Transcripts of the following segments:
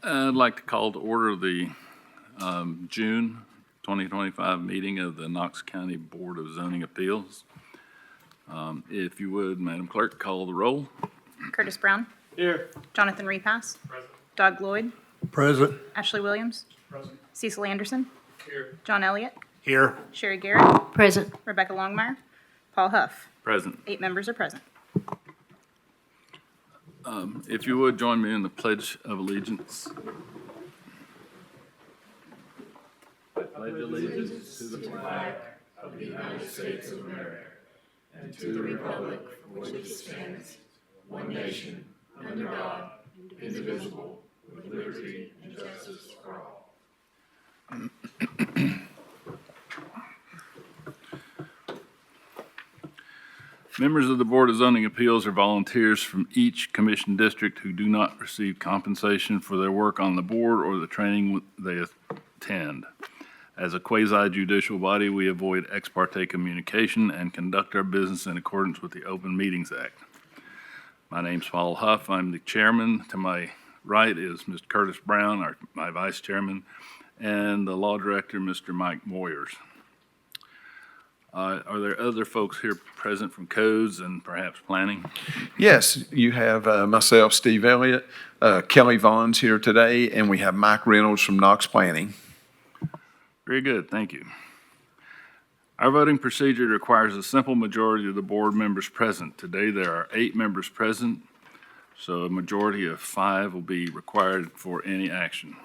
I'd like to call to order the June 2025 meeting of the Knox County Board of Zoning Appeals. If you would, Madam Clerk, call the roll. Curtis Brown. Here. Jonathan Repass. Present. Doug Lloyd. Present. Ashley Williams. Present. Cecil Anderson. Here. John Elliott. Here. Sherry Garrett. Present. Rebecca Longmire. Paul Huff. Present. 8 members are present. If you would, join me in the Pledge of Allegiance. I pledge allegiance to the flag of the United States of America and to the republic for which it stands, one nation, under God, indivisible, with liberty and justice for all. Members of the Board of Zoning Appeals are volunteers from each commission district who do not receive compensation for their work on the board or the training they attend. As a quasi-judicial body, we avoid ex parte communication and conduct our business in accordance with the Open Meetings Act. My name's Paul Huff. I'm the chairman. To my right is Mr. Curtis Brown, my vice chairman, and the law director, Mr. Mike Moyers. Are there other folks here present from codes and perhaps planning? Yes, you have myself, Steve Elliott, Kelly Vaughn's here today, and we have Mike Reynolds from Knox Planning. Very good, thank you. Our voting procedure requires a simple majority of the board members present. Today there are 8 members present, so a majority of 5 will be required for any action.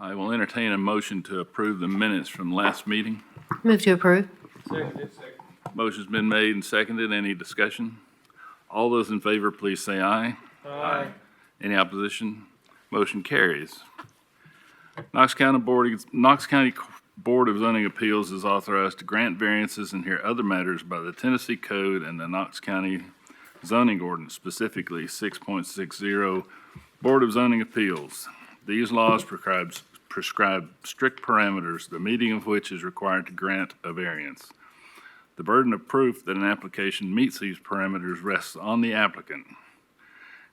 I will entertain a motion to approve the minutes from last meeting. Move to approve. Second. Motion's been made and seconded. Any discussion? All those in favor, please say aye. Aye. Any opposition? Motion carries. Knox County Board of Zoning Appeals is authorized to grant variances and hear other matters by the Tennessee Code and the Knox County Zoning Ordinance, specifically 6.60 Board of Zoning Appeals. These laws prescribe strict parameters, the meeting of which is required to grant a variance. The burden of proof that an application meets these parameters rests on the applicant.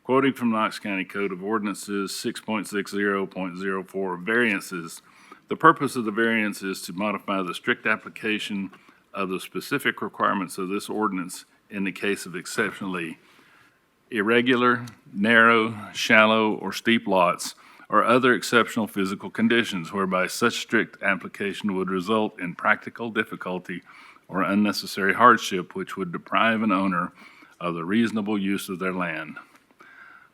Quoting from Knox County Code of Ordinances 6.60.04 variances, the purpose of the variance is to modify the strict application of the specific requirements of this ordinance in the case of exceptionally irregular, narrow, shallow, or steep lots, or other exceptional physical conditions whereby such strict application would result in practical difficulty or unnecessary hardship which would deprive an owner of the reasonable use of their land.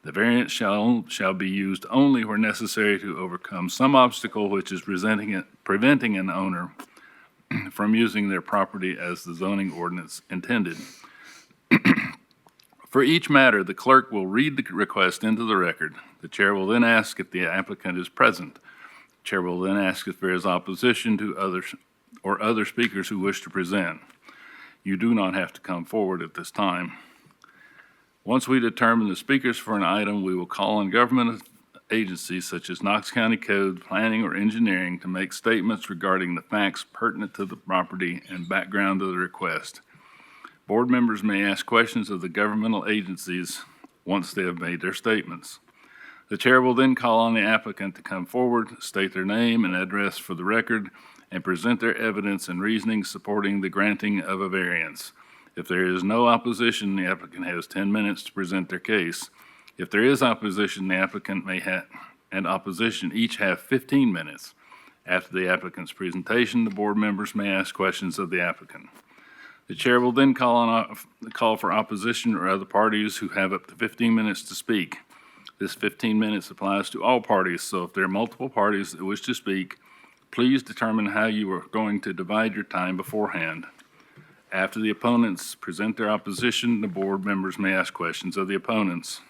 The variance shall be used only where necessary to overcome some obstacle which is preventing an owner from using their property as the zoning ordinance intended. For each matter, the clerk will read the request into the record. The chair will then ask if the applicant is present. The chair will then ask if there is opposition to others or other speakers who wish to present. You do not have to come forward at this time. Once we determine the speakers for an item, we will call on government agencies such as Knox County Code, Planning, or Engineering to make statements regarding the facts pertinent to the property and background of the request. Board members may ask questions of the governmental agencies once they have made their statements. The chair will then call on the applicant to come forward, state their name and address for the record, and present their evidence and reasoning supporting the granting of a variance. If there is no opposition, the applicant has 10 minutes to present their case. If there is opposition, the applicant and opposition each have 15 minutes. After the applicant's presentation, the board members may ask questions of the applicant. The chair will then call for opposition or other parties who have up to 15 minutes to speak. This 15 minutes applies to all parties, so if there are multiple parties that wish to speak, please determine how you are going to divide your time beforehand. After the opponents present their opposition, the board members may ask questions of the opponents.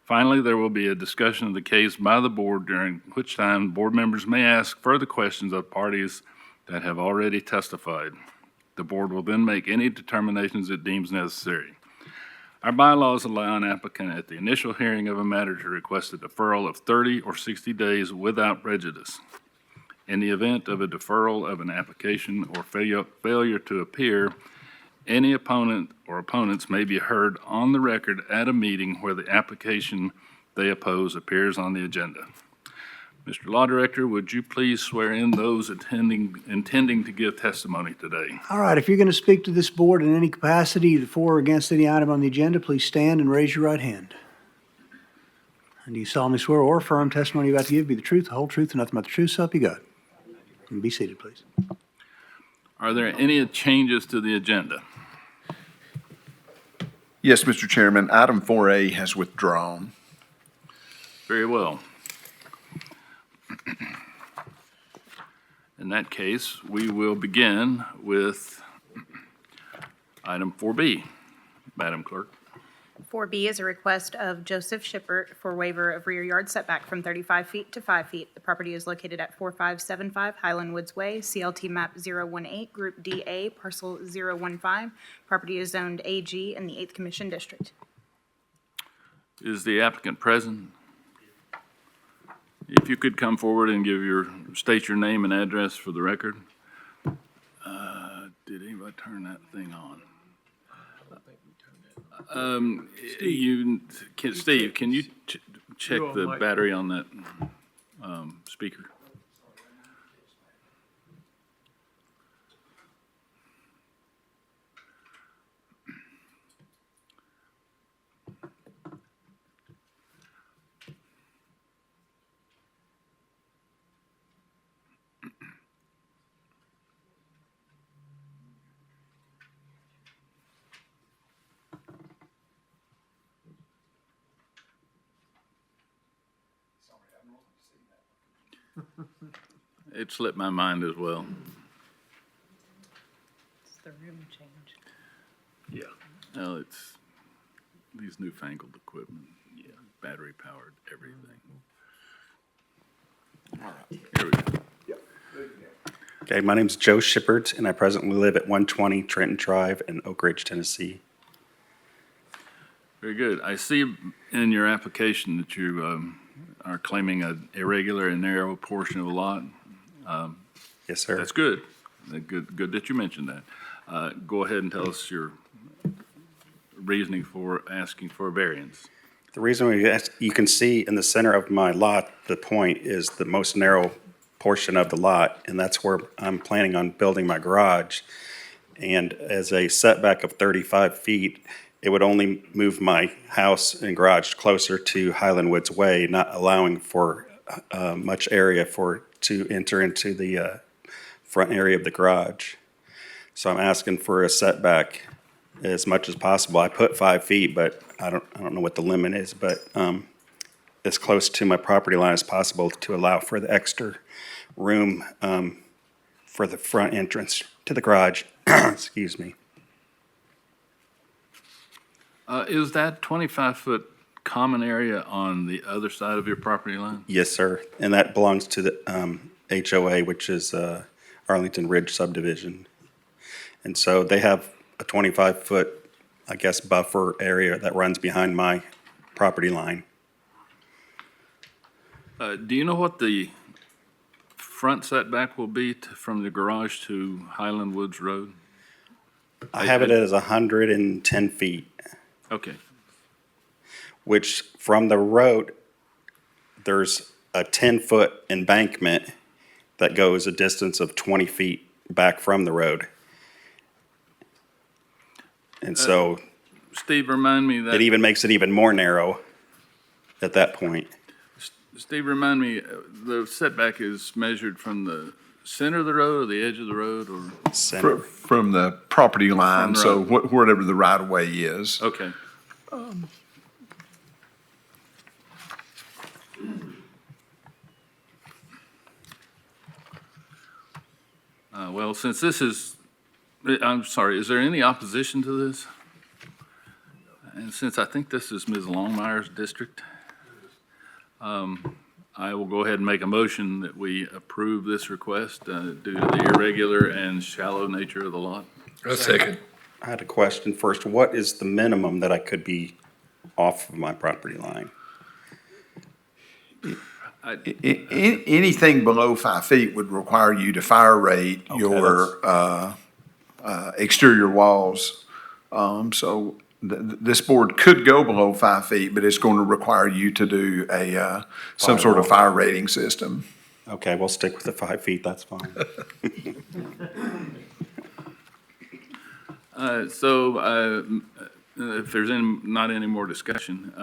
Finally, there will be a discussion of the case by the board, during which time board members may ask further questions of parties that have already testified. The board will then make any determinations it deems necessary. Our bylaws allow an applicant at the initial hearing of a matter to request a deferral of 30 or 60 days without prejudice. In the event of a deferral of an application or failure to appear, any opponent or opponents may be heard on the record at a meeting where the application they oppose appears on the agenda. Mr. Law Director, would you please swear in those intending to give testimony today? All right, if you're going to speak to this board in any capacity, for or against any item on the agenda, please stand and raise your right hand. And do you solemnly swear or affirm testimony you're about to give be the truth, the whole truth, and nothing but the truth, so help you God? And be seated, please. Are there any changes to the agenda? Yes, Mr. Chairman, item 4A has withdrawn. Very well. In that case, we will begin with item 4B. Madam Clerk. 4B is a request of Joseph Shippert for waiver of rear yard setback from 35 feet to 5 feet. The property is located at 4575 Highland Woods Way, CLT map 018, Group DA, parcel 015. Property is zoned AG in the 8th Commission District. Is the applicant present? If you could come forward and state your name and address for the record. Did anybody turn that thing on? Steve, can you check the battery on that speaker? It slipped my mind as well. It's the room change. Yeah. Well, it's these newfangled equipment, battery powered everything. All right, here we go. Okay, my name's Joe Shippert, and I presently live at 120 Trenton Drive in Oak Ridge, Tennessee. Very good. I see in your application that you are claiming an irregular and narrow portion of a lot. Yes, sir. That's good. Good that you mentioned that. Go ahead and tell us your reasoning for asking for a variance. The reason you can see in the center of my lot, the point is the most narrow portion of the lot, and that's where I'm planning on building my garage. And as a setback of 35 feet, it would only move my house and garage closer to Highland Woods Way, not allowing for much area to enter into the front area of the garage. So I'm asking for a setback as much as possible. I put 5 feet, but I don't know what the limit is, but as close to my property line as possible to allow for the extra room for the front entrance to the garage. Excuse me. Is that 25-foot common area on the other side of your property line? Yes, sir. And that belongs to the HOA, which is Arlington Ridge subdivision. And so they have a 25-foot, I guess, buffer area that runs behind my property line. Do you know what the front setback will be from the garage to Highland Woods Road? I have it as 110 feet, Okay. which from the road, there's a 10-foot embankment that goes a distance of 20 feet back from the road. And so Steve, remind me that. it even makes it even more narrow at that point. Steve, remind me, the setback is measured from the center of the road or the edge of the road or? Center. From the property line, From the so road. wherever the right-of-way is. Okay. Well, since this is, I'm sorry, is there any opposition to this? And since I think this is Ms. Longmire's district, I will go ahead and make a motion that we approve this request due to the irregular and shallow nature of the lot. A second. I had a question first. What is the minimum that I could be off of my property line? Anything below 5 feet would require you to fire rate your exterior walls. So this board could go below 5 feet, but it's going to require you to do some sort of fire rating system. Okay, we'll stick with the 5 feet, that's fine. If there's not any more discussion,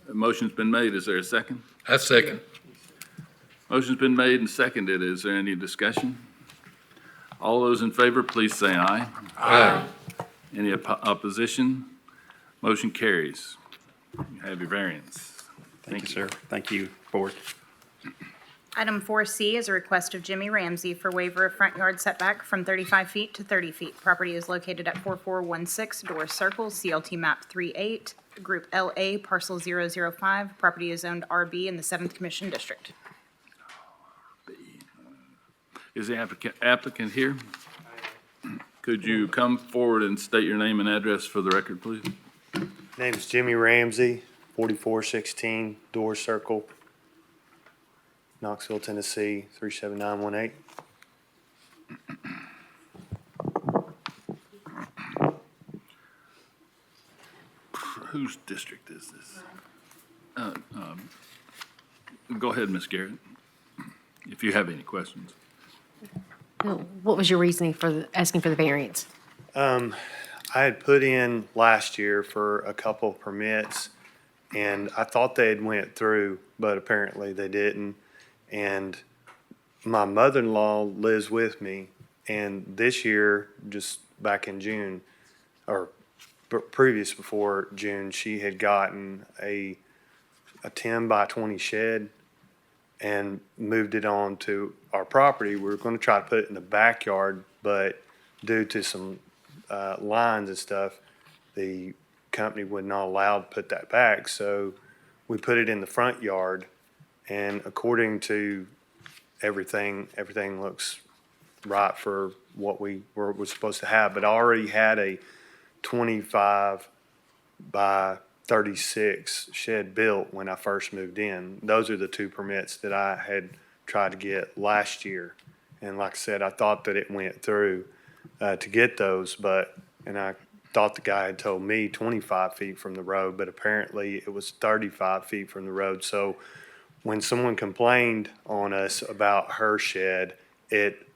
a motion's been made. Is there a second? I second. Motion's been made and seconded. Is there any discussion? All those in favor, please say aye. Aye. Any opposition? Motion carries. You have your variance. Thank you, sir. Thank you, board. Item 4C is a request of Jimmy Ramsey for waiver of front yard setback from 35 feet to 30 feet. Property is located at 4416 Door Circle, CLT map 38, Group LA, parcel 005. Property is zoned RB in the 7th Commission District. Is the applicant here? Could you come forward and state your name and address for the record, please? Name's Jimmy Ramsey, 4416 Door Circle, Knoxville, Tennessee, 37918. Whose district is this? Go ahead, Ms. Garrett, if you have any questions. What was your reasoning for asking for the variance? I had put in last year for a couple of permits, and I thought they had went through, but apparently they didn't. And my mother-in-law lives with me, and this year, just back in June, or previous before June, she had gotten a 10 by 20 shed and moved it on to our property. We were going to try to put it in the backyard, but due to some lines and stuff, the company would not allow to put that back. So we put it in the front yard, and according to everything looks right for what we were supposed to have. But I already had a 25 by 36 shed built when I first moved in. Those are the two permits that I had tried to get last year. And like I said, I thought that it went through to get those, and I thought the guy had told me 25 feet from the road, but apparently it was 35 feet from the road. So when someone complained on us about her shed, it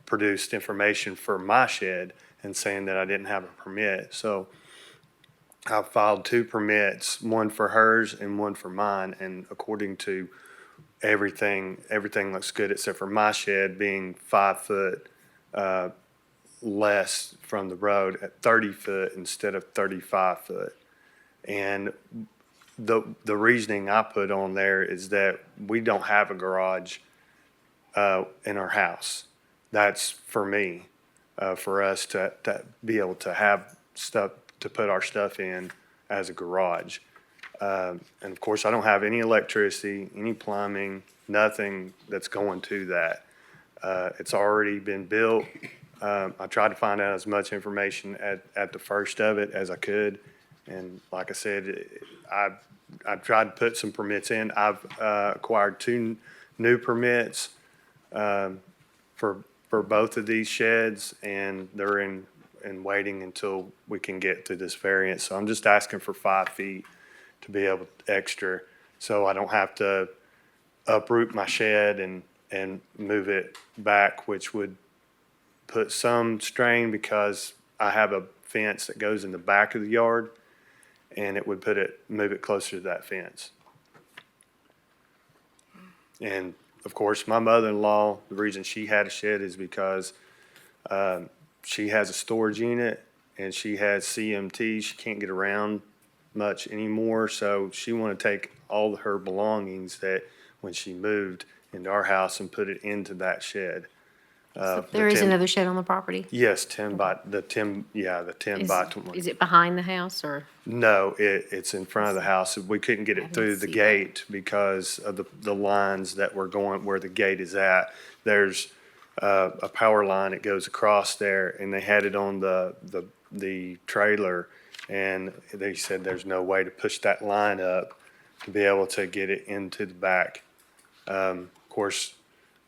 produced information for my shed and saying that I didn't have a permit. So I filed two permits, one for hers and one for mine, and according to everything looks good except for my shed being 5 foot less from the road at 30 foot instead of 35 foot. And the reasoning I put on there is that we don't have a garage in our house. That's for me, for us to be able to have stuff to put our stuff in as a garage. And of course, I don't have any electricity, any plumbing, nothing that's going to that. It's already been built. I tried to find out as much information at the first of it as I could. And like I said, I've tried to put some permits in. I've acquired 2 new permits for both of these sheds, and they're in waiting until we can get through this variance. So I'm just asking for 5 feet to be able extra, so I don't have to uproot my shed and move it back, which would put some strain because I have a fence that goes in the back of the yard, and it would move it closer to that fence. And of course, my mother-in-law, the reason she had a shed is because she has a storage unit and she has CMT. She can't get around much anymore, so she wanted to take all of her belongings that when she moved into our house and put it into that shed. So there is another shed on the property? Yes, 10 by 20. Is it behind the house or? No, it's in front of the house. We couldn't get it through the gate because of the lines that were going where the gate is at. There's a power line that goes across there, and they had it on the trailer, and they said there's no way to push that line up to be able to get it into the back. Of course,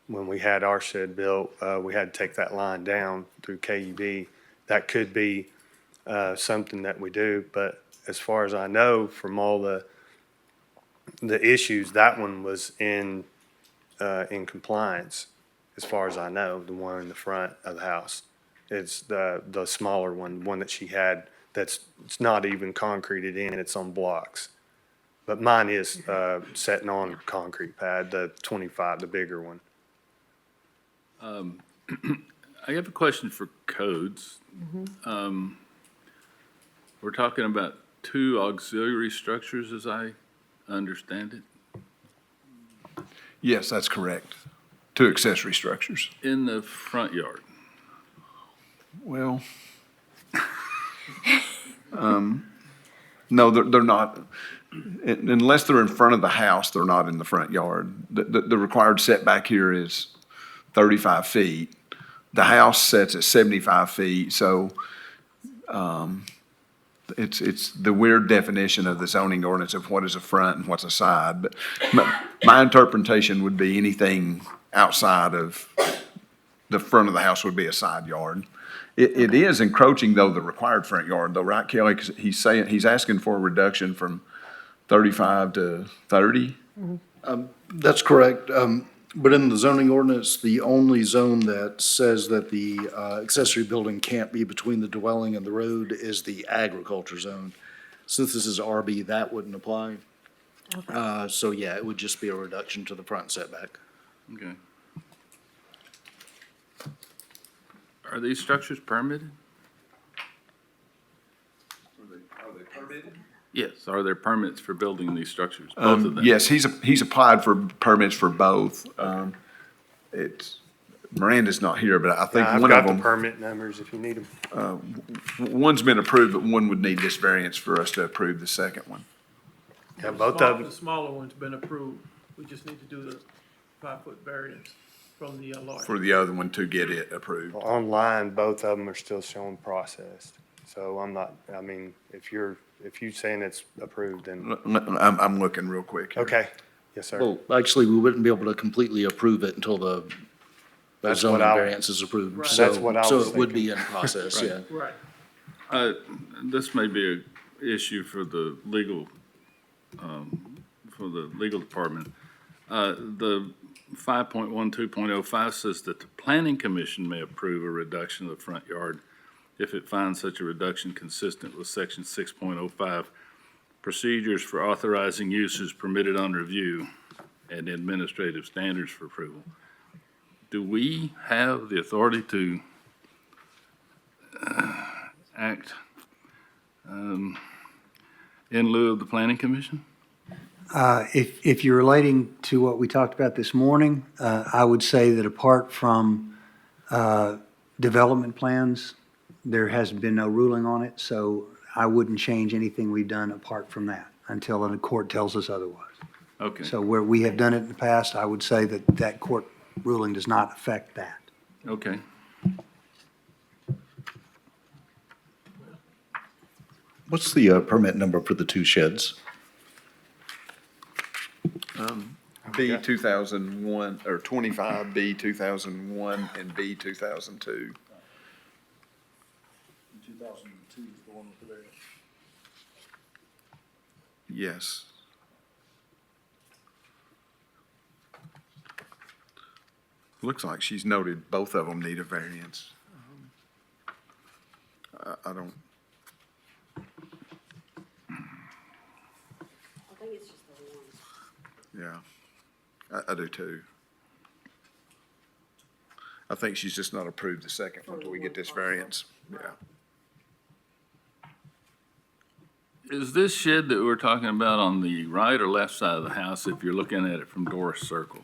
when we had our shed built, we had to take that line down through KUB. That could be something that we do. But as far as I know, from all the issues, that one was in compliance, as far as I know, the one in the front of the house. It's the smaller one that she had, it's not even concreted in, it's on blocks. But mine is setting on concrete pad, the 25, the bigger one. I have a question for codes. We're talking about 2 auxiliary structures, as I understand it, Yes, that's correct. 2 accessory structures. in the front yard. Well, no, they're not, unless they're in front of the house, they're not in the front yard. The required setback here is 35 feet. The house sets at 75 feet, so it's the weird definition of the zoning ordinance of what is a front and what's a side. But my interpretation would be anything outside of the front of the house would be a side yard. It is encroaching, though, the required front yard, though, right, Kelly? 'Cause he's asking for a reduction from 35 to 30? That's correct. But in the zoning ordinance, the only zone that says that the accessory building can't be between the dwelling and the road is the agriculture zone. Since this is RB, that wouldn't apply. So yeah, it would just be a reduction to the front setback. Okay. Are these structures permitted? Are they permitted? Yes. Are there permits for building these structures? Both of them? Yes, he's applied for permits for both. Miranda's not here, but I think I've one of got the them, permit numbers if you need them. one's been approved, but one would need this variance for us to approve the second one. Yeah, both of them. The smaller one's been approved. We just need to do the 5-foot variance from the large. For the other one to get it approved. Online, both of them are still showing processed. So I'm not, I mean, if you're saying it's approved, then, I'm looking real quick here. okay. Yes, sir. Well, actually, we wouldn't be able to completely approve it until the That's zoning what I- variance is approved. Right. So- That's what I was So it would be thinking. in process, yeah. Right. This may be an issue for the legal department. The 5.12.05 says that the planning commission may approve a reduction of the front yard if it finds such a reduction consistent with section 6.05, procedures for authorizing uses permitted on review and administrative standards for approval. Do we have the authority to act in lieu of the planning commission? If you're relating to what we talked about this morning, I would say that apart from development plans, there has been no ruling on it, so I wouldn't change anything we've done apart from that until the court tells us otherwise. Okay, So where we have done it in the past, I would say that that court ruling does not affect that. okay. What's the permit number for the 2 sheds? B 2001, or 25, B 2001, and B 2002. 2002 is the one with the variance. Yes. Looks like she's noted both of them need a variance. I don't, I think it's just the one. yeah, I do too. I think she's just not approved the second one until we get this variance, yeah. Is this shed that we're talking about on the right or left side of the house if you're looking at it from Doris Circle?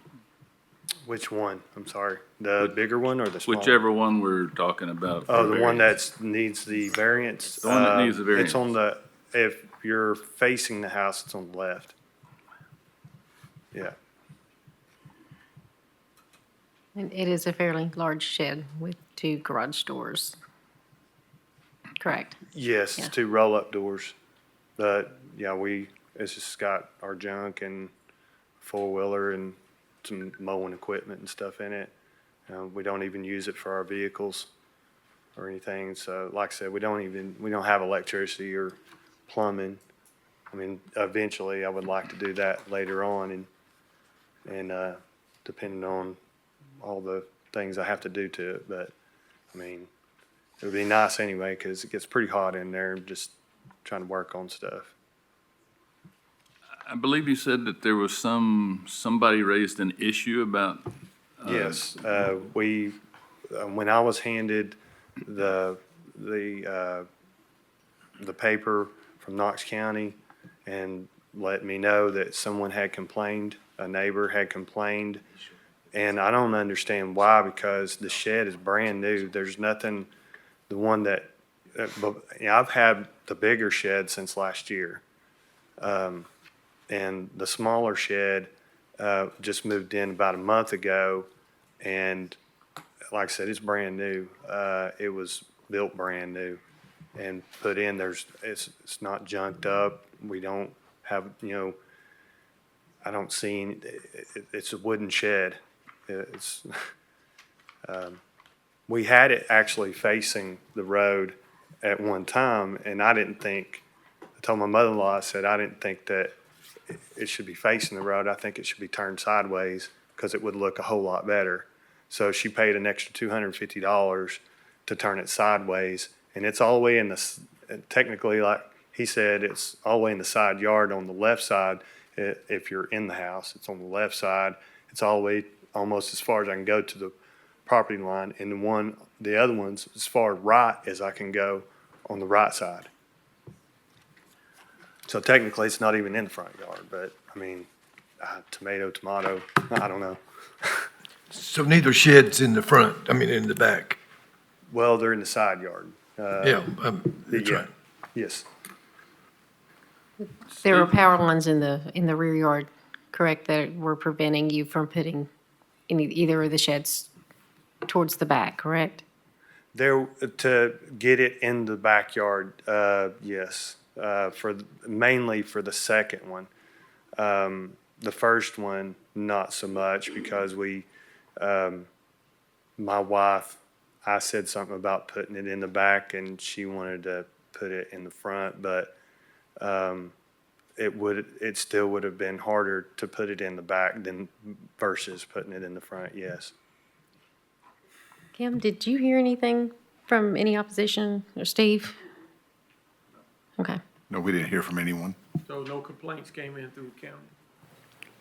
Which one? I'm sorry. The bigger one or the smaller? Whichever one we're talking about. for Oh, the one variance. that needs the variance? The one that needs the variance. It's on the, if you're facing the house, it's on the left. Yeah. And it is a fairly large shed with 2 garage doors. Correct. Yes, Yeah. it's 2 roll-up doors. But, yeah, it's just got our junk and four-wheeler and some mowing equipment and stuff in it. We don't even use it for our vehicles. or anything. So like I said, we don't have electricity or plumbing. I mean, eventually I would like to do that later on and depending on all the things I have to do to it. But I mean, it would be nice anyway, because it gets pretty hot in there, just trying to work on stuff. I believe you said that there was somebody raised an issue about, Yes, when I was handed the paper from Knox County and let me know that someone had complained, a neighbor had complained, and I don't understand why, because the shed is brand new. There's nothing, the one that, I've had the bigger shed since last year. And the smaller shed, just moved in about a month ago, and like I said, it's brand new. It was built brand new and put in. It's not junked up. We don't have, I don't see any, it's a wooden shed. We had it actually facing the road at one time, and I told my mother-in-law, I said, I didn't think that it should be facing the road. I think it should be turned sideways because it would look a whole lot better. So she paid an extra $250 to turn it sideways, and it's all the way technically, like he said, it's all the way in the side yard on the left side. If you're in the house, it's on the left side. It's all the way almost as far as I can go to the property line, and the other one's as far right as I can go on the right side. So technically, it's not even in the front yard, but I mean, tomato, I don't know. So neither shed's in the front, I mean, in the back? Well, they're in the side yard. Yeah, that's Yeah. right. Yes, There are power lines in the rear yard, correct, that were preventing you from putting either of the sheds towards the back, correct? to get it in the backyard, yes, mainly for the second one. The first one, not so much, because my wife, I said something about putting it in the back, and she wanted to put it in the front, but it still would have been harder to put it in the back than versus putting it in the front, yes. Kim, did you hear anything from any opposition, or Steve? Okay. No, we didn't hear from anyone. So no complaints came in through the county?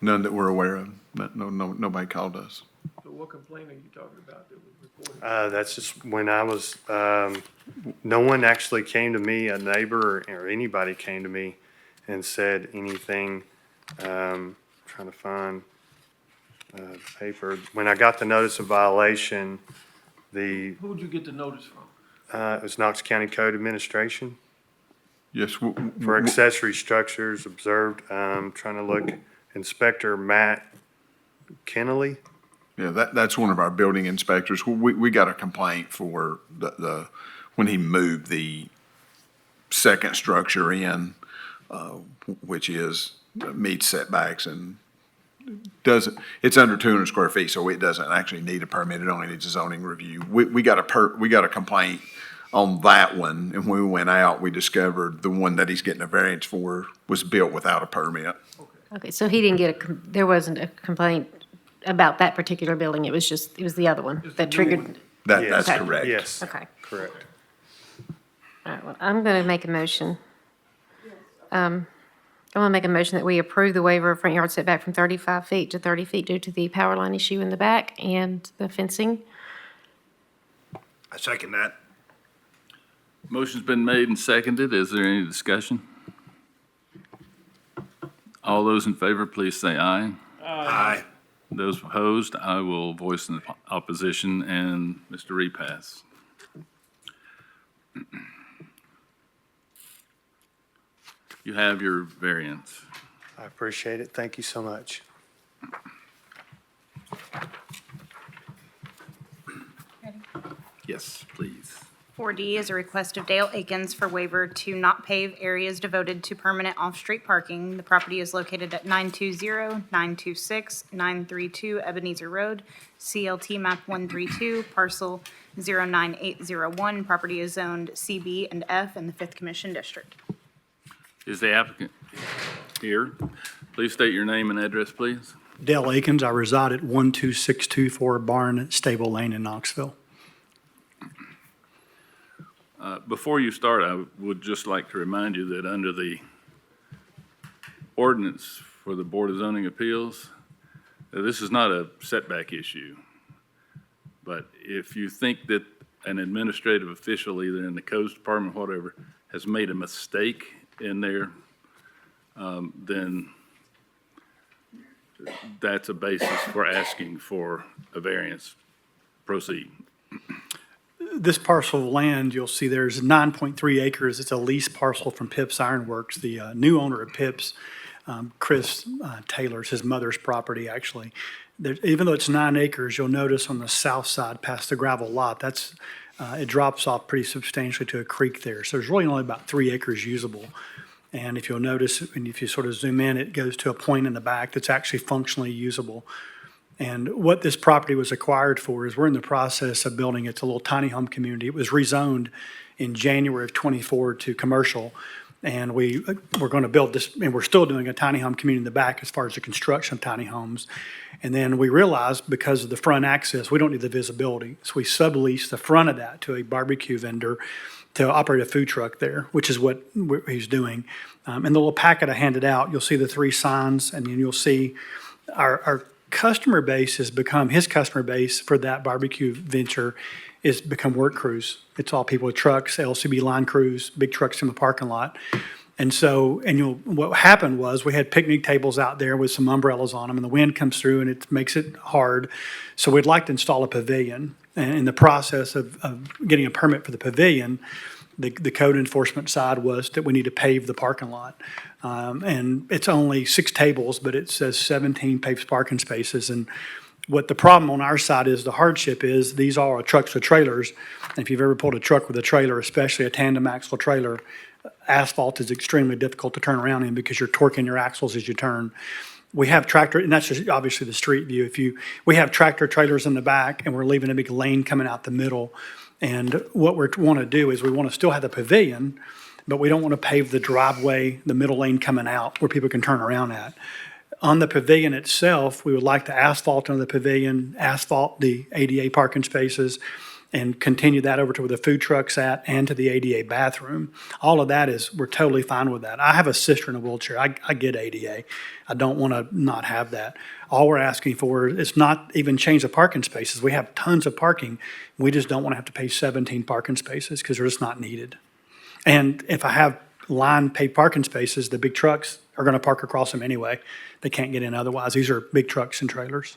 None that we're aware of. Nobody called us. So what complaint are you talking about that was reported? That's just when I was, no one actually came to me, a neighbor or anybody came to me and said anything. Trying to find paper. When I got the notice of violation, Who'd you get the notice from? it was Knox County Code Administration Yes. for accessory structures observed. Trying to look, Inspector Matt Kennelly. Yeah, that's one of our building inspectors. We got a complaint for when he moved the second structure in, which meets setbacks and it's under 200 square feet, so it doesn't actually need a permit. It only needs a zoning review. We got a complaint on that one, and when we went out, we discovered the one that he's getting a variance for was built without a permit. Okay, so he didn't get there wasn't a complaint about that particular building, it was the other one that triggered? That's Okay. correct. Yes. Okay. Correct. All right, well, I'm going to make a motion. I want to make a motion that we approve the waiver of front yard setback from 35 feet to 30 feet due to the power line issue in the back and the fencing. I second that. Motion's been made and seconded. Is there any discussion? All those in favor, please say aye. Aye. Those opposed, I will voice an opposition, and Mr. Repass. You have your variance. I appreciate it. Thank you so much. Yes, please. 4D is a request of Dale Akins for waiver to not pave areas devoted to permanent off-street parking. The property is located at 920, 926, 932 Ebenezer Road, CLT map 132, parcel 09801. Property is zoned CB and F in the 5th Commission District. Is the applicant here? Please state your name and address, please. Dale Akins, I reside at 12624 Barn Stable Lane in Knoxville. Before you start, I would just like to remind you that under the ordinance for the Board of Zoning Appeals, this is not a setback issue. But if you think that an administrative official, either in the codes department or whatever, has made a mistake in there, then that's a basis for asking for a variance. Proceed. This parcel of land, you'll see there's 9.3 acres. It's a lease parcel from Pips Ironworks. The new owner of Pips, Chris Taylor's, his mother's property, actually. Even though it's 9 acres, you'll notice on the south side past the gravel lot, it drops off pretty substantially to a creek there. So there's really only about 3 acres usable. And if you'll notice, and if you sort of zoom in, it goes to a point in the back that's actually functionally usable. And what this property was acquired for is we're in the process of building, it's a little tiny home community. It was rezoned in January of '24 to commercial. And we're going to build this, and we're still doing a tiny home community in the back as far as the construction of tiny homes. And then we realized because of the front access, we don't need the visibility. So we subleased the front of that to a barbecue vendor to operate a food truck there, which is what he's doing. In the little packet I handed out, you'll see the 3 signs, and then you'll see our customer base has become, his customer base for that barbecue venture is become work crews. It's all people with trucks, LCB line crews, big trucks in the parking lot. And so, what happened was we had picnic tables out there with some umbrellas on them, and the wind comes through and it makes it hard. So we'd like to install a pavilion. And in the process of getting a permit for the pavilion, the code enforcement side was that we need to pave the parking lot. And it's only 6 tables, but it says 17 paved parking spaces. And what the problem on our side is, the hardship is, these all are trucks with trailers. And if you've ever pulled a truck with a trailer, especially a tandem axle trailer, asphalt is extremely difficult to turn around in because you're torquing your axles as you turn. We have tractor, and that's just obviously the street view. We have tractor trailers in the back, and we're leaving a big lane coming out the middle. And what we want to do is we want to still have the pavilion, but we don't want to pave the driveway, the middle lane coming out where people can turn around at. On the pavilion itself, we would like to asphalt on the pavilion, asphalt the ADA parking spaces, and continue that over to where the food truck's at and to the ADA bathroom. All of that we're totally fine with that. I have a sister in a wheelchair. I get ADA. I don't want to not have that. All we're asking for is not even change the parking spaces. We have tons of parking. We just don't want to have to pay 17 parking spaces because they're just not needed. And if I have line paid parking spaces, the big trucks are going to park across them anyway. They can't get in otherwise. These are big trucks and trailers.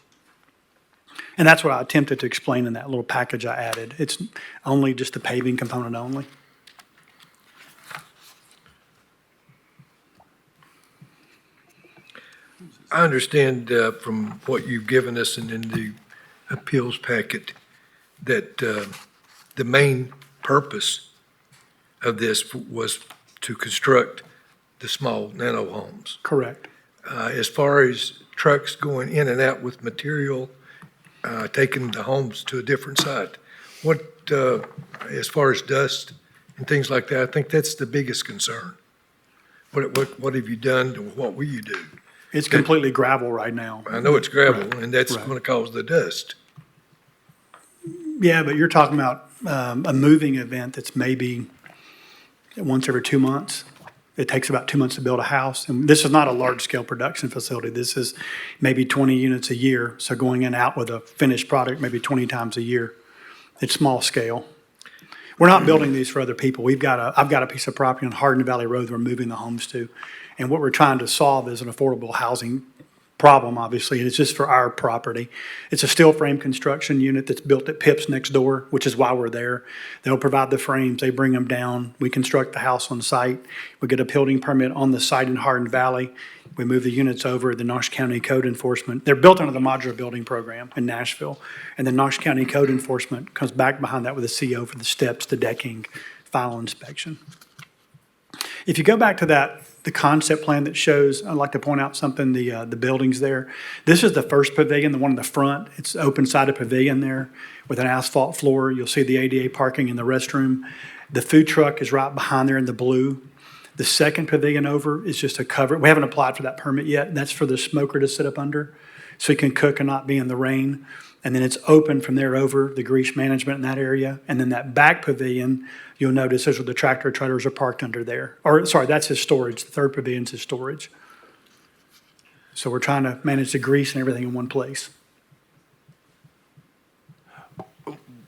And that's what I attempted to explain in that little package I added. It's only just the paving component only. I understand from what you've given us and in the appeals packet that the main purpose of this was to construct the small nano homes. Correct. As far as trucks going in and out with material, taking the homes to a different site, what, as far as dust and things like that, I think that's the biggest concern. What have you done, or what will you do? It's completely gravel right now. I know it's gravel, Right. and that's Right. going to cause the dust. Yeah, but you're talking about a moving event that's maybe once every 2 months. It takes about 2 months to build a house. And this is not a large-scale production facility. This is maybe 20 units a year. So going in and out with a finished product maybe 20 times a year. It's small scale. We're not building these for other people. I've got a piece of property on Hardin Valley Road we're moving the homes to. And what we're trying to solve is an affordable housing problem, obviously, and it's just for our property. It's a steel frame construction unit that's built at Pips next door, which is why we're there. They'll provide the frames, they bring them down, we construct the house on site, we get a building permit on the site in Hardin Valley. We move the units over, the Knox County Code Enforcement, they're built under the modular building program in Nashville. And then Knox County Code Enforcement comes back behind that with a CO for the steps, the decking, final inspection. If you go back to that, the concept plan that shows, I'd like to point out something, the buildings there. This is the first pavilion, the one in the front. It's open-sided pavilion there with an asphalt floor. You'll see the ADA parking in the restroom. The food truck is right behind there in the blue. The second pavilion over is just a cover. We haven't applied for that permit yet. That's for the smoker to sit up under, so he can cook and not be in the rain. And then it's open from there over, the grease management in that area. And then that back pavilion, you'll notice those are the tractor trailers are parked under there. Or, sorry, that's his storage. The third pavilion's his storage. So we're trying to manage the grease and everything in one place.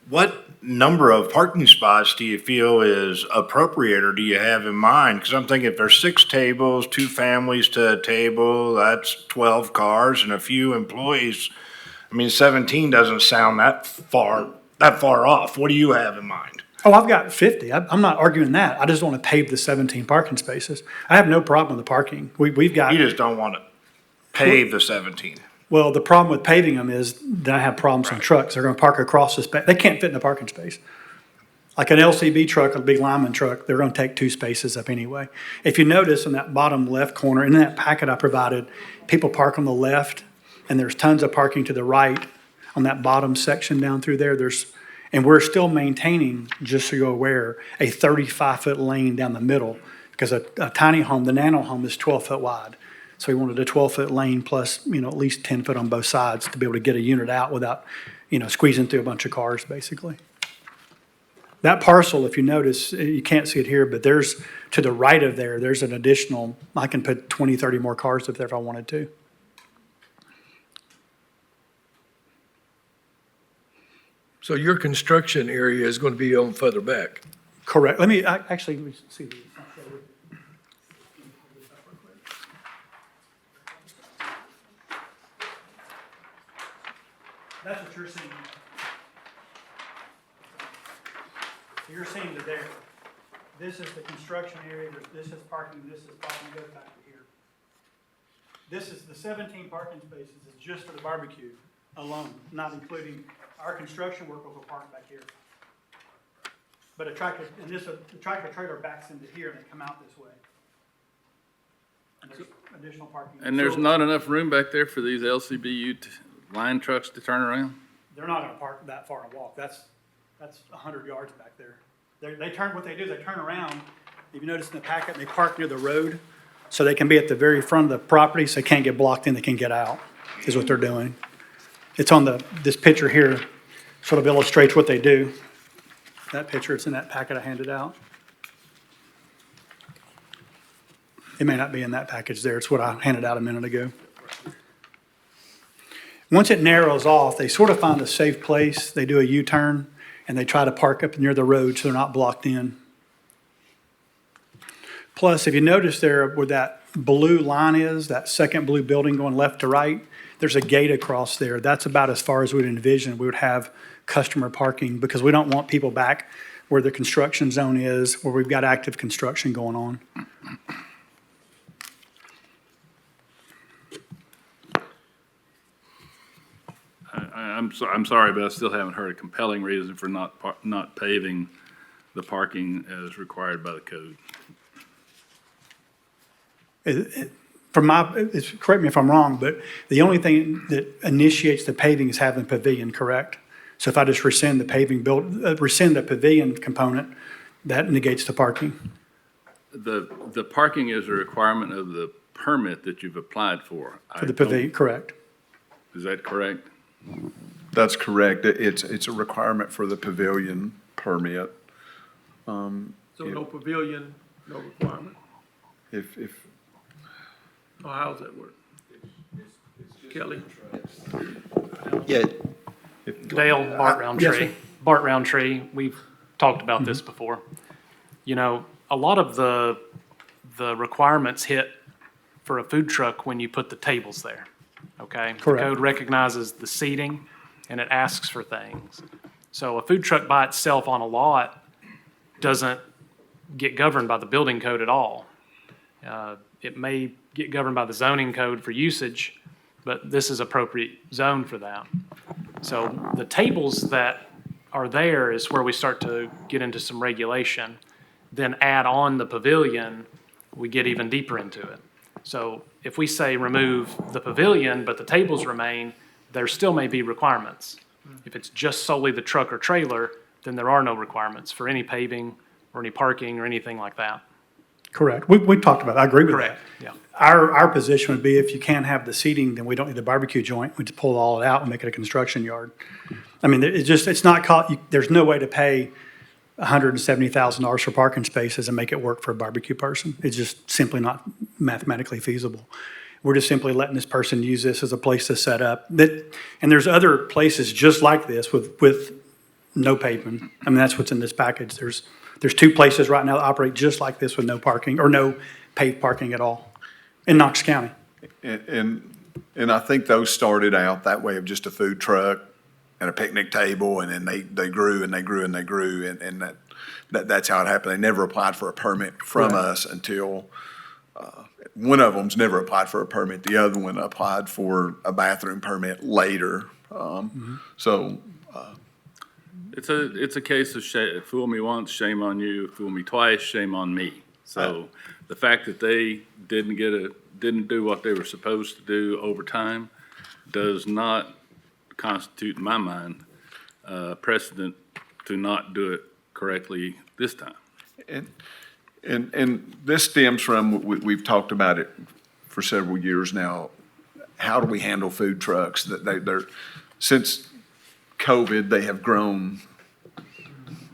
What number of parking spots do you feel is appropriate, or do you have in mind? Because I'm thinking if there's 6 tables, 2 families to a table, that's 12 cars and a few employees. I mean, 17 doesn't sound that far off. What do you have in mind? Oh, I've got 50. I'm not arguing that. I just want to pave the 17 parking spaces. I have no problem with the parking. We've got. You just don't want to pave the 17. Well, the problem with paving them is that I have problems on trucks. They're going to park across the space. They can't fit in the parking space. Like an LCB truck, a big lineman truck, they're going to take 2 spaces up anyway. If you notice in that bottom left corner, in that packet I provided, people park on the left, and there's tons of parking to the right on that bottom section down through there. And we're still maintaining, just so you're aware, a 35-foot lane down the middle, because a tiny home, the nano home, is 12 foot wide. So we wanted a 12-foot lane plus, at least 10 foot on both sides to be able to get a unit out without, squeezing through a bunch of cars, basically. That parcel, if you notice, you can't see it here, but there's, to the right of there, there's an additional, I can put 20, 30 more cars up there if I wanted to. So your construction area is going to be on further back? Correct. Let me see these. I'll show you. That's what you're seeing. So you're seeing the there. This is the construction area, this is parking, this is parking, goes back to here. This is the 17 parking spaces is just for the barbecue alone, not including our construction workers will park back here. But the tractor trailer backs into here and they come out this way. And there's additional parking. And there's not enough room back there for these LCBU line trucks to turn around? They're not gonna park that far and walk. That's 100 yards back there. They turn, what they do is they turn around. If you notice in the packet, they park near the road so they can be at the very front of the property so they can't get blocked in, they can get out, is what they're doing. It's on this picture here, sort of illustrates what they do. That picture, it's in that packet I handed out. It may not be in that package there. It's what I handed out a minute ago. Once it narrows off, they sort of find a safe place. They do a U-turn, and they try to park up near the road so they're not blocked in. Plus, if you notice there where that blue line is, that second blue building going left to right, there's a gate across there. That's about as far as we'd envision we would have customer parking, because we don't want people back where the construction zone is, where we've got active construction going on. I'm sorry, but I still haven't heard a compelling reason for not paving the parking as required by the code. Correct me if I'm wrong, but the only thing that initiates the paving is having a pavilion, correct? So if I just rescind the pavilion component, that negates the parking. The parking is a requirement of the permit that you've applied for. For the pavilion, correct. Is that correct? That's correct. It's a requirement for the pavilion permit. So no pavilion, no requirement? If, Or how's that work? Kelly? Yeah, Dale, Bart Roundtree. sir. Bart Roundtree, we've talked about this before. A lot of the requirements hit for a food truck when you put the tables there, okay? Correct. The code recognizes the seating and it asks for things. So a food truck by itself on a lot doesn't get governed by the building code at all. it may get governed by the zoning code for usage, but this is appropriate zone for that. So the tables that are there is where we start to get into some regulation. Then add on the pavilion, we get even deeper into it. So if we say remove the pavilion, but the tables remain, there still may be requirements. If it's just solely the truck or trailer, then there are no requirements for any paving or any parking or anything like that. Correct. We talked about, I agree with that. Correct, yeah. Our position would be if you can't have the seating, then we don't need the barbecue joint. We just pull all it out and make it a construction yard. I mean, it's not, there's no way to pay $170,000 for parking spaces and make it work for a barbecue person. It's just simply not mathematically feasible. We're just simply letting this person use this as a place to set up. And there's other places just like this with no pavement. I mean, that's what's in this package. There's 2 places right now that operate just like this with no parking or no paved parking at all in Knox County. And I think those started out that way of just a food truck and a picnic table, and then they grew and they grew and they grew, and that's how it happened. They never applied for a permit from us until, one of them's never applied for a permit. The other one applied for a bathroom permit later. So, It's a case of fool me once, shame on you. Fool me twice, shame on me. So the fact that they didn't do what they were supposed to do over time does not constitute, in my mind, precedent to not do it correctly this time. And this stems from, we've talked about it for several years now. How do we handle food trucks? They're since COVID, they have grown.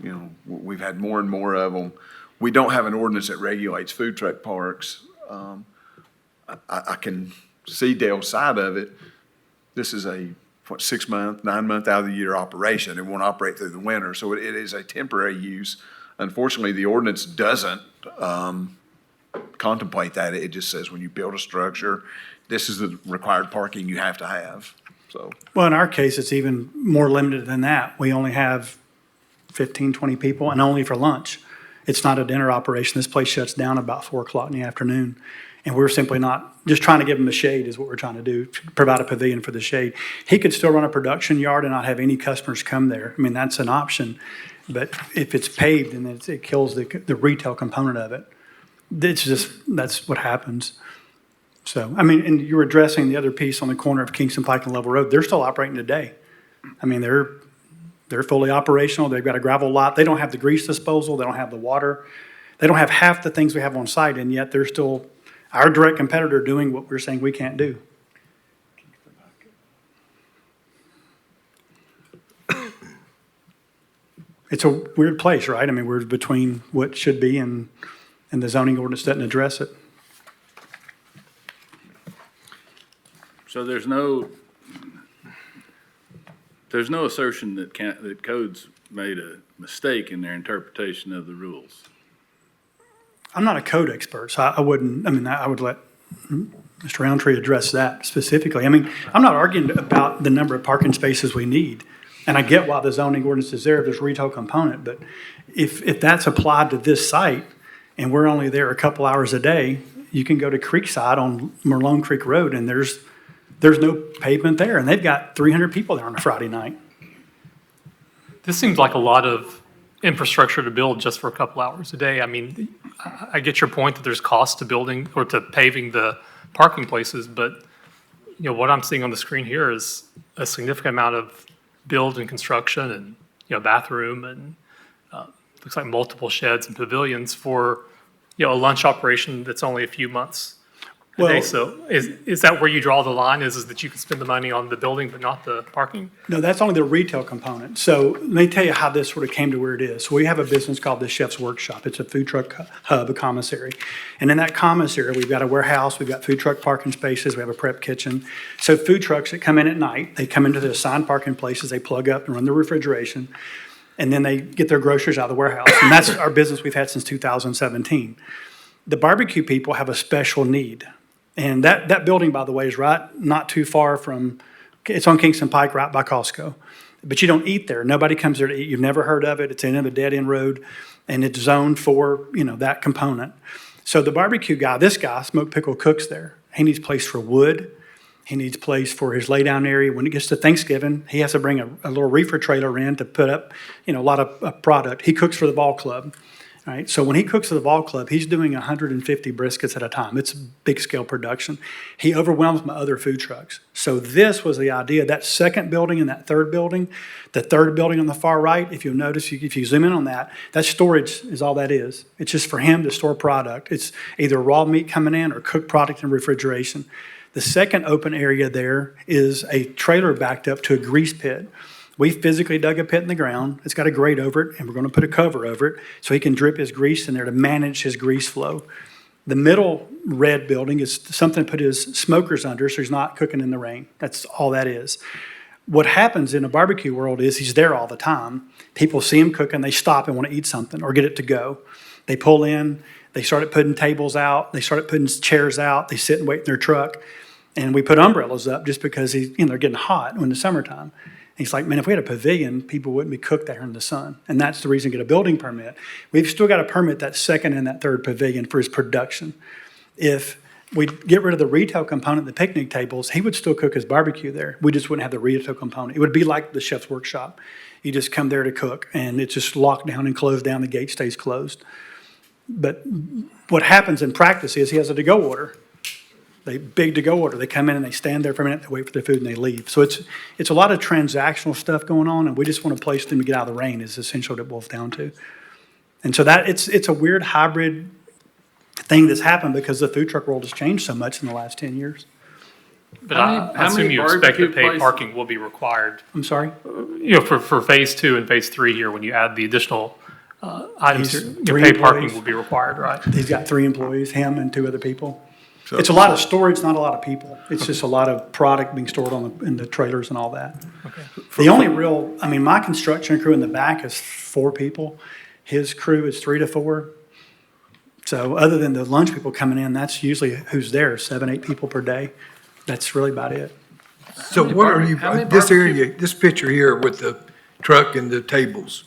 You know, we've had more and more of them. We don't have an ordinance that regulates food truck parks. I can see Dale's side of it. This is a 6-month, 9-month out of the year operation. It won't operate through the winter, so it is a temporary use. Unfortunately, the ordinance doesn't contemplate that. It just says when you build a structure, this is the required parking you have to have. So, Well, in our case, it's even more limited than that. We only have 15, 20 people, and only for lunch. It's not a dinner operation. This place shuts down about 4 o'clock in the afternoon. And we're simply not, just trying to give him the shade is what we're trying to do, to provide a pavilion for the shade. He could still run a production yard and not have any customers come there. I mean, that's an option. But if it's paved, then it kills the retail component of it. It's just, that's what happens. So, I mean, and you're addressing the other piece on the corner of Kingston Pike and Level Road. They're still operating today. I mean, they're fully operational. They've got a gravel lot. They don't have the grease disposal. They don't have the water. They don't have half the things we have on site, and yet they're still our direct competitor doing what we're saying we can't do. It's a weird place, right? I mean, we're between what should be and the zoning ordinance doesn't address it. So there's no assertion that code's made a mistake in their interpretation of the rules. I'm not a code expert, so I wouldn't, I mean, I would let Mr. Roundtree address that specifically. I mean, I'm not arguing about the number of parking spaces we need. And I get why the zoning ordinance is there, there's a retail component, but if that's applied to this site and we're only there a couple hours a day, you can go to Creekside on Merlone Creek Road and there's no pavement there and they've got 300 people there on a Friday night. This seems like a lot of infrastructure to build just for a couple hours a day. I mean, I get your point that there's cost to building or to paving the parking places, but you know, what I'm seeing on the screen here is a significant amount of build and construction and, you know, bathroom and looks like multiple sheds and pavilions for, you know, a lunch operation that's only a few months a day. So is that where you draw the line, is that you can spend the money on the building but not the parking? No, that's only the retail component. So let me tell you how this sort of came to where it is. So we have a business called the Chef's Workshop. It's a food truck hub, a commissary. And in that commissary, we've got a warehouse, we've got food truck parking spaces, we have a prep kitchen. So food trucks that come in at night, they come into the assigned parking places, they plug up and run the refrigeration, and then they get their groceries out of the warehouse. And that's our business we've had since 2017. The barbecue people have a special need. And that building, by the way, is not too far from, it's on Kingston Pike, right by Costco. But you don't eat there. Nobody comes there to eat. You've never heard of it. It's in a dead-end road, and it's zoned for, you know, that component. So the barbecue guy, this guy, Smoke Pickle, cooks there. He needs place for wood. He needs place for his lay-down area. When it gets to Thanksgiving, he has to bring a little reefer trailer in to put up, a lot of product. He cooks for the ball club, right? So when he cooks for the ball club, he's doing 150 briskets at a time. It's big-scale production. He overwhelms my other food trucks. So this was the idea. That second building and that third building, the third building on the far right, if you'll notice, if you zoom in on that, that storage is all that is. It's just for him to store product. It's either raw meat coming in or cooked product in refrigeration. The second open area there is a trailer backed up to a grease pit. We physically dug a pit in the ground. It's got a grate over it, and we're going to put a cover over it so he can drip his grease in there to manage his grease flow. The middle red building is something to put his smokers under so he's not cooking in the rain. That's all that is. What happens in a barbecue world is he's there all the time. People see him cooking, they stop and want to eat something or get it to go. They pull in, they started putting tables out, they started putting chairs out, they sit and wait in their truck. And we put umbrellas up just because they're getting hot in the summertime. And he's like, man, if we had a pavilion, people wouldn't be cooked there in the sun. And that's the reason to get a building permit. We've still got to permit that second and that third pavilion for his production. If we get rid of the retail component, the picnic tables, he would still cook his barbecue there. We just wouldn't have the retail component. It would be like the chef's workshop. You just come there to cook, and it's just locked down and closed down. The gate stays closed. But what happens in practice is he has a to-go order. Big to-go order. They come in and they stand there for a minute, they wait for their food, and they leave. So it's a lot of transactional stuff going on, and we just want a place for them to get out of the rain is essentially what it boils down to. And so that it's a weird hybrid thing that's happened because the food truck world has changed so much in the last 10 years. But How I assume many you expect that barbecue paid places- parking will be required. I'm sorry? For phase 2 and phase 3 here, when you add the additional items, He's here, three paid parking employees. will be required, right? He's got 3 employees, him and 2 other people. It's a lot of storage, not a lot of people. It's just a lot of product being stored in the trailers and all that. The only my construction crew in the back is 4 people. His crew is 3 to 4. So other than the lunch people coming in, that's usually who's there, 7, 8 people per day. That's really about it. So what are you, how many this barbecue- area, this picture here with the truck and the tables,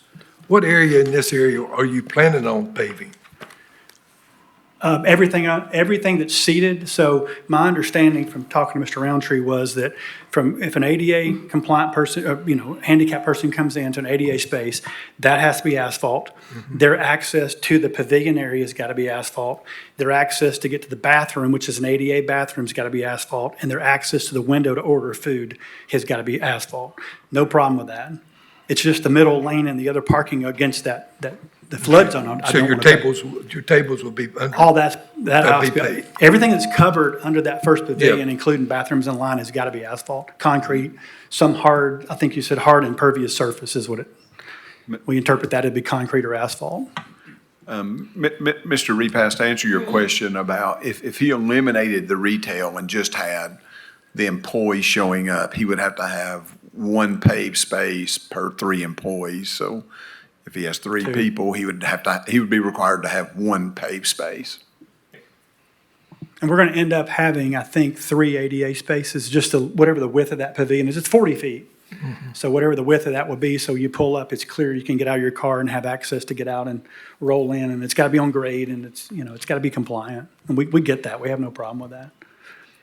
what area in this area are you planning on paving? Everything that's seated. So my understanding from talking to Mr. Roundtree was that if an ADA compliant person, handicapped person comes into an ADA space, that has to be asphalt. Their access to the pavilion area has got to be asphalt. Their access to get to the bathroom, which is an ADA bathroom, has got to be asphalt. And their access to the window to order food has got to be asphalt. No problem with that. It's just the middle lane and the other parking against the flood zone. So your tables will be under. All that That'd house, be paid. everything that's covered under that first pavilion, including bathrooms and line, has got to be asphalt, concrete, some hard, I think you said hard impervious surface is what we interpret that to be concrete or asphalt. Mr. Repass, to answer your question about if he eliminated the retail and just had the employees showing up, he would have to have 1 paved space per 3 employees. So if he has 3 people, he would be required to have 1 paved space. And we're going to end up having, I think, 3 ADA spaces, just whatever the width of that pavilion is. It's 40 feet. So whatever the width of that would be, so you pull up, it's clear, you can get out of your car and have access to get out and roll in, and it's got to be on grade, and it's got to be compliant. And we get that. We have no problem with that.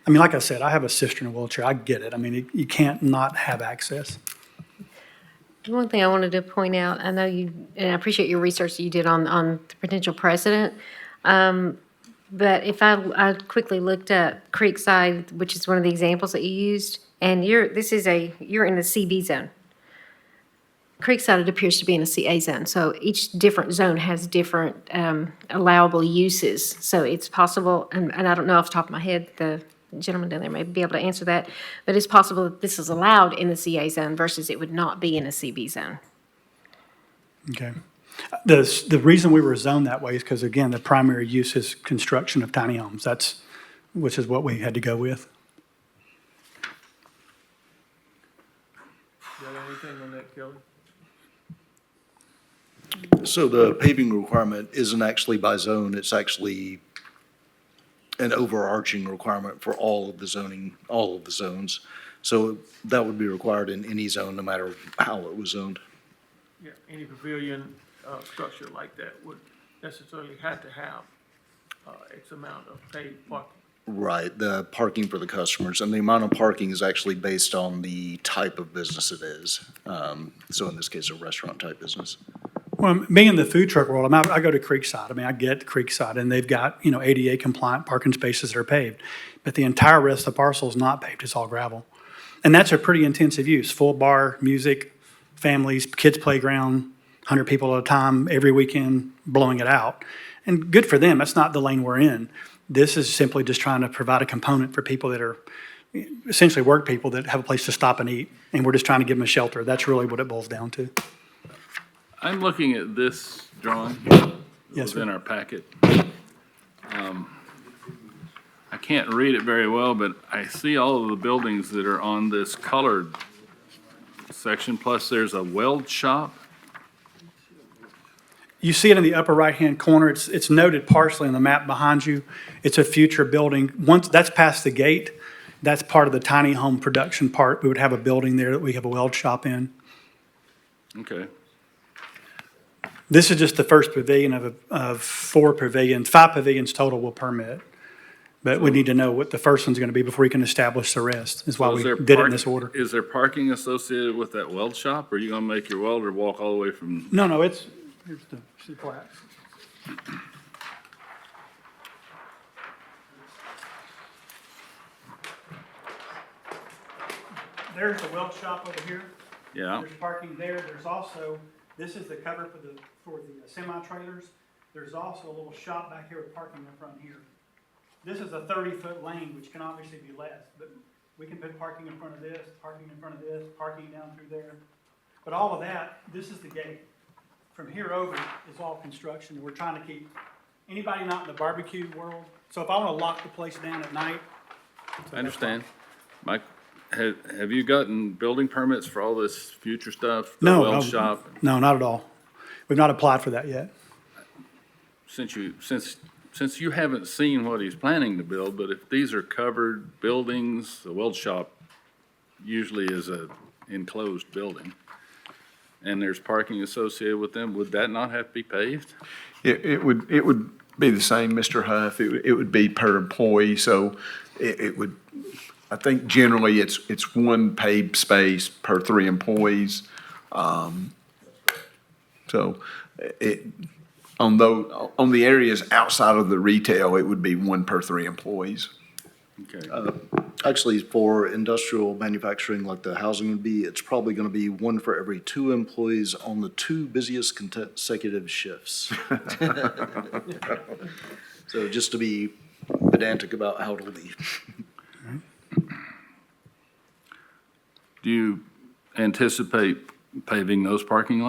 I mean, like I said, I have a sister in a wheelchair. I get it. I mean, you can't not have access. One thing I wanted to point out, I know and I appreciate your research that you did on the potential precedent. But if I quickly looked at Creekside, which is one of the examples that you used, and you're in the CB zone. Creekside, it appears to be in a CA zone. So each different zone has different allowable uses. So it's possible, and I don't know off the top of my head, the gentleman down there may be able to answer that, but it's possible that this is allowed in the CA zone versus it would not be in a CB zone. Okay. The reason we were zoned that way is because, again, the primary use is construction of tiny homes. Which is what we had to go with. You got anything on that, Kelly? So the paving requirement isn't actually by zone, it's actually an overarching requirement for all of the zones. So that would be required in any zone, no matter how it was zoned. Yeah, any pavilion, structure like that would necessarily have to have X amount of paid parking. Right, the parking for the customers, and the amount of parking is actually based on the type of business it is. So in this case, a restaurant-type business. Well, being in the food truck world, I go to Creekside. I mean, I get Creekside, and they've got, ADA compliant parking spaces that are paved. But the entire rest of the parcel is not paved, it's all gravel. And that's a pretty intensive use, full bar, music, families, kids' playground, 100 people at a time, every weekend, blowing it out. And good for them, that's not the lane we're in. This is simply just trying to provide a component for people that are essentially work people that have a place to stop and eat. And we're just trying to give them a shelter. That's really what it boils down to. I'm looking at this drawing Yes, sir. within our packet. I can't read it very well, but I see all of the buildings that are on this colored section, plus there's a weld shop. You see it in the upper right-hand corner. It's noted partially on the map behind you. It's a future building. Once that's past the gate, that's part of the tiny home production part. We would have a building there that we have a weld shop in. Okay. This is just the first pavilion of 4 pavilions. 5 pavilions total will permit. But we need to know what the first one's going to be before we can establish the rest, is why So we is there did it in park- this order. Is there parking associated with that weld shop, or are you gonna make your welder walk all the way from? No, here's the plat. There's the weld shop over here. Yeah, There's parking there. There's also, this is the cover for the semi-trailers. There's also a little shop back here with parking in front here. This is a 30-foot lane, which can obviously be less, but we can put parking in front of this, parking in front of this, parking down through there. But all of that, this is the gate. From here over is all construction. We're trying to keep anybody not in the barbecue world. So if I want to lock the place down at night. I understand. Mike, have you gotten building permits for all this future stuff? The No, weld no. shop? No, not at all. We've not applied for that yet. Since you haven't seen what he's planning to build, but if these are covered buildings, the weld shop usually is a enclosed building, and there's parking associated with them, would that not have to be paved? It would be the same, Mr. Huff. It would be per employee, so it would, I think generally it's one paved space per 3 employees. So on the areas outside of the retail, it would be 1 per 3 employees. Okay. Actually, for industrial manufacturing like the housing would be, it's probably going to be 1 for every 2 employees on the 2 busiest consecutive shifts. So just to be pedantic about how it'll be. Do you anticipate paving those parking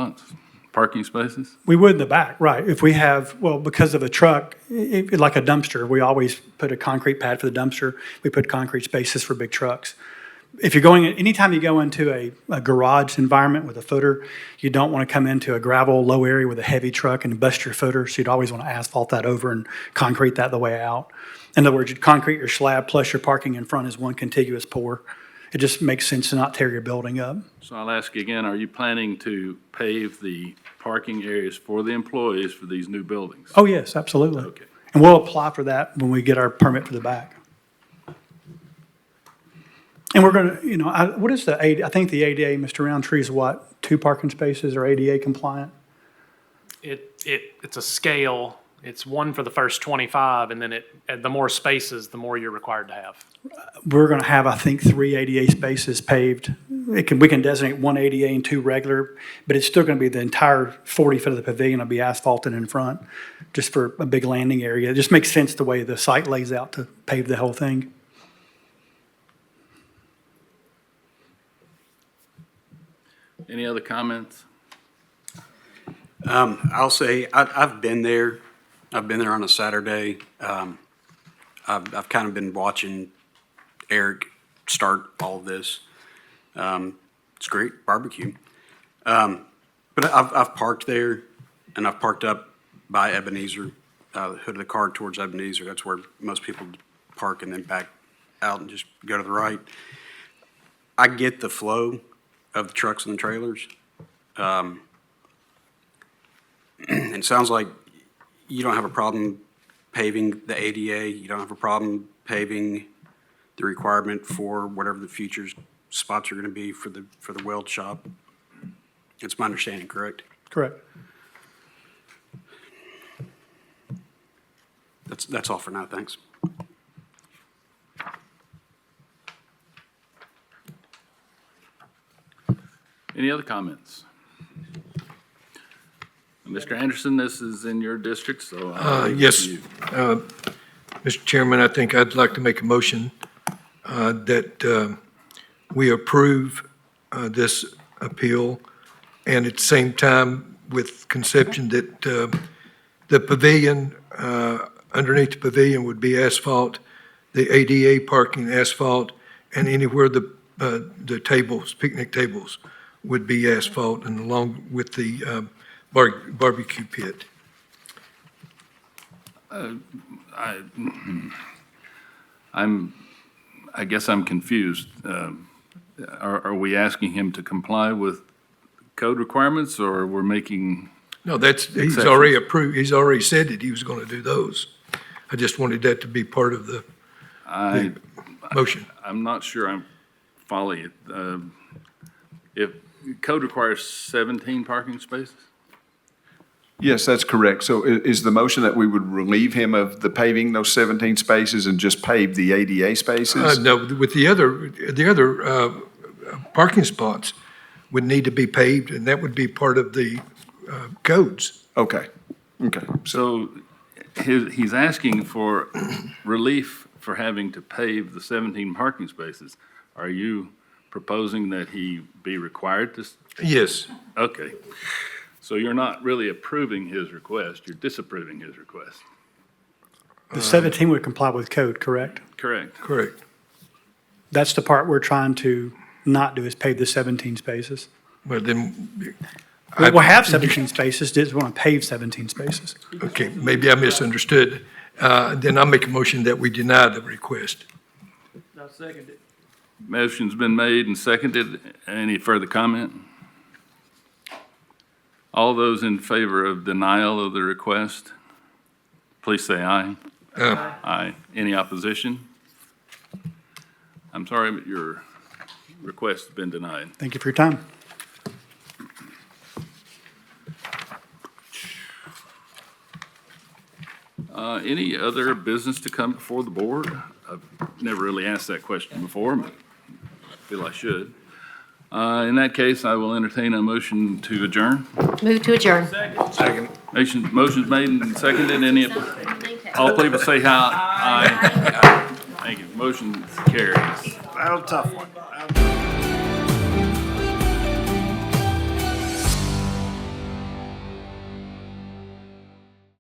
spaces? We would in the back, right. If we have, well, because of a truck, like a dumpster, we always put a concrete pad for the dumpster. We put concrete spaces for big trucks. If you're anytime you go into a garage environment with a footer, you don't want to come into a gravel low area with a heavy truck and bust your footer. So you'd always want to asphalt that over and concrete that the way out. In other words, you'd concrete your slab plus your parking in front is one contiguous pour. It just makes sense to not tear your building up. So I'll ask again, are you planning to pave the parking areas for the employees for these new buildings? Oh, yes, absolutely. Okay. And we'll apply for that when we get our permit for the back. And we're going to, what is the ADA? I think the ADA, Mr. Roundtree, is what, 2 parking spaces are ADA compliant? It's a scale. It's 1 for the first 25, and then the more spaces, the more you're required to have. We're going to have, I think, 3 ADA spaces paved. We can designate 1 ADA and 2 regular, but it's still going to be the entire 40 foot of the pavilion will be asphalted in front, just for a big landing area. It just makes sense the way the site lays out to pave the whole thing. Any other comments? I'll say, I've been there. I've been there on a Saturday. I've kind of been watching Eric start all of this. It's great barbecue. But I've parked there, and I've parked up by Ebenezer, the hood of the car towards Ebenezer. That's where most people park and then back out and just go to the right. I get the flow of the trucks and the trailers. And it sounds like you don't have a problem paving the ADA, you don't have a problem paving the requirement for whatever the future spots are gonna be for the weld shop. It's my understanding, correct? Correct. That's all for now, thanks. Any other comments? Mr. Anderson, this is in your district, so. I'll leave it Yes. to you. Mr. Chairman, I think I'd like to make a motion that we approve this appeal, and at the same time with conception that the pavilion, underneath the pavilion would be asphalt, the ADA parking asphalt, and anywhere the tables, picnic tables would be asphalt, and along with the barbecue pit. I guess I'm confused. Are we asking him to comply with code requirements, or we're making? No, he's already approved, he's already said that he was going to do those. I just wanted that to be part of the motion. I'm not sure I'm following it. If code requires 17 parking spaces? Yes, that's correct. So is the motion that we would relieve him of the paving those 17 spaces and just pave the ADA spaces? No, with the other parking spots would need to be paved, and that would be part of the codes. Okay, okay. So he's asking for relief for having to pave the 17 parking spaces. Are you proposing that he be required to? Yes. Okay. So you're not really approving his request, you're disapproving his request. The 17 would comply with code, correct? Correct. Correct. That's the part we're trying to not do, is pave the 17 spaces. Well, then, We'll have 17 spaces, just want to pave 17 spaces. okay, maybe I misunderstood. Then I'll make a motion that we deny the request. I'll second it. Motion's been made and seconded. Any further comment? All those in favor of denial of the request, please say aye. Aye. Any opposition? I'm sorry, but your request has been denied. Thank you for your time. Any other business to come before the board? I've never really asked that question before, but I feel I should. In that case, I will entertain a motion to adjourn. Move to adjourn. Second. Motion's made and seconded. Any, all people say aye. Aye. Thank you. Motion carries. That was a tough one.